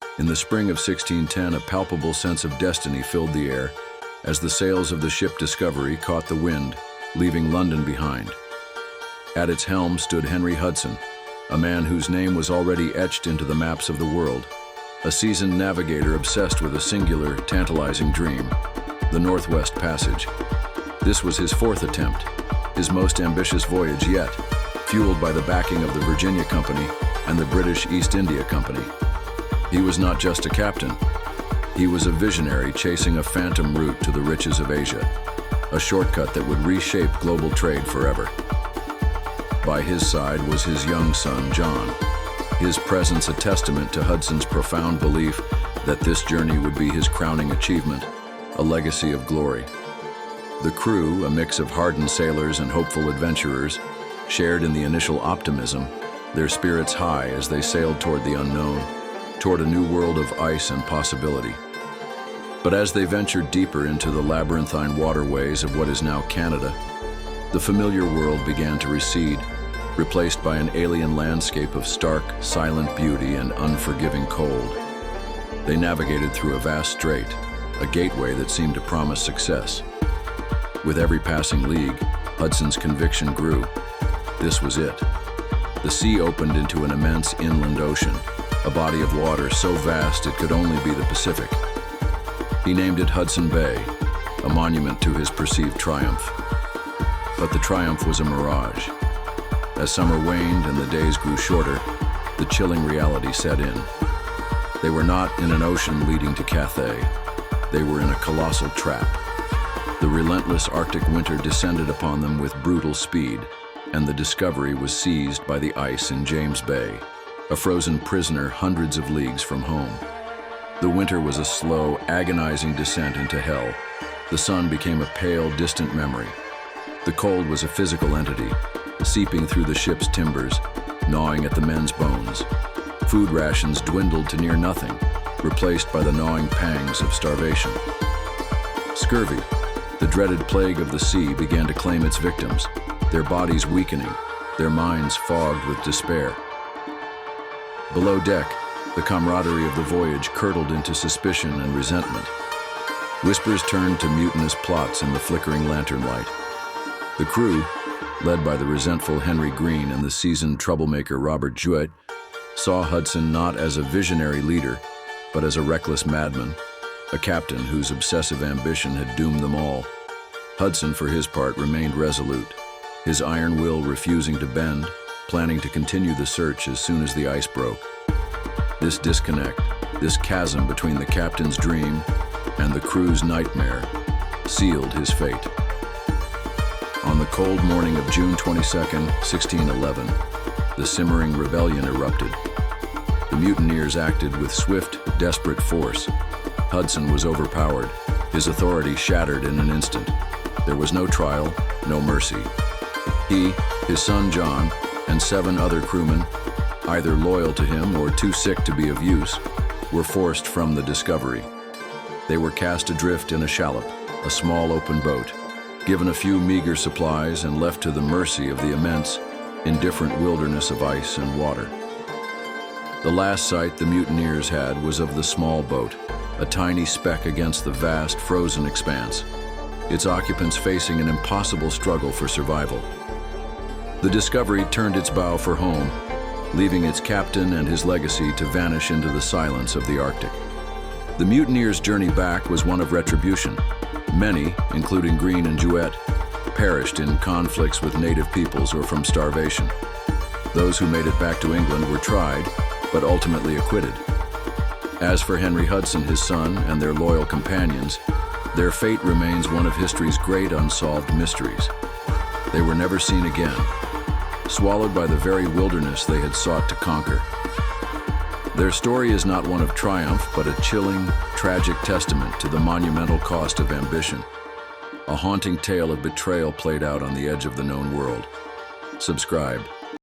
In the spring of 1610, a palpable sense of destiny filled the air as the sails of the ship Discovery caught the wind, leaving London behind. At its helm stood Henry Hudson, a man whose name was already etched into the maps of the world, a seasoned navigator obsessed with a singular, tantalizing dream, the Northwest Passage. This was his fourth attempt, his most ambitious voyage yet, fueled by the backing of the Virginia Company and the British East India Company. He was not just a captain. He was a visionary chasing a phantom route to the riches of Asia, a shortcut that would reshape global trade forever. By his side was his young son, John, his presence a testament to Hudson's profound belief that this journey would be his crowning achievement, a legacy of glory. The crew, a mix of hardened sailors and hopeful adventurers, shared in the initial optimism, their spirits high as they sailed toward the unknown, toward a new world of ice and possibility. But as they ventured deeper into the labyrinthine waterways of what is now Canada, the familiar world began to recede, replaced by an alien landscape of stark, silent beauty and unforgiving cold. They navigated through a vast strait, a gateway that seemed to promise success. With every passing league, Hudson's conviction grew. This was it. The sea opened into an immense inland ocean, a body of water so vast it could only be the Pacific. He named it Hudson Bay, a monument to his perceived triumph. But the triumph was a mirage. As summer waned and the days grew shorter, the chilling reality set in. They were not in an ocean leading to Cathay. They were in a colossal trap. The relentless Arctic winter descended upon them with brutal speed, and the Discovery was seized by the ice in James Bay, a frozen prisoner hundreds of leagues from home. The winter was a slow, agonizing descent into hell. The sun became a pale, distant memory. The cold was a physical entity, seeping through the ship's timbers, gnawing at the men's bones. Food rations dwindled to near nothing, replaced by the gnawing pangs of starvation. Scurvy, the dreaded plague of the sea, began to claim its victims, their bodies weakening, their minds fogged with despair. Below deck, the camaraderie of the voyage curdled into suspicion and resentment. Whispers turned to mutinous plots in the flickering lantern light. The crew, led by the resentful Henry Green and the seasoned troublemaker Robert Jewett, saw Hudson not as a visionary leader, but as a reckless madman, a captain whose obsessive ambition had doomed them all. Hudson, for his part, remained resolute, his iron will refusing to bend, planning to continue the search as soon as the ice broke. This disconnect, this chasm between the captain's dream and the crew's nightmare, sealed his fate. On the cold morning of June 22, 1611, the simmering rebellion erupted. The mutineers acted with swift, desperate force. Hudson was overpowered, his authority shattered in an instant. There was no trial, no mercy. He, his son John, and 7 other crewmen, either loyal to him or too sick to be of use, were forced from the Discovery. They were cast adrift in a shallop, a small open boat, given a few meager supplies and left to the mercy of the immense, indifferent wilderness of ice and water. The last sight the mutineers had was of the small boat, a tiny speck against the vast, frozen expanse, its occupants facing an impossible struggle for survival. The Discovery turned its bow for home, leaving its captain and his legacy to vanish into the silence of the Arctic. The mutineers' journey back was one of retribution. Many, including Green and Jewett, perished in conflicts with native peoples or from starvation. Those who made it back to England were tried, but ultimately acquitted. As for Henry Hudson, his son, and their loyal companions, their fate remains one of history's great unsolved mysteries. They were never seen again, swallowed by the very wilderness they had sought to conquer. Their story is not one of triumph, but a chilling, tragic testament to the monumental cost of ambition, a haunting tale of betrayal played out on the edge of the known world. Subscribe.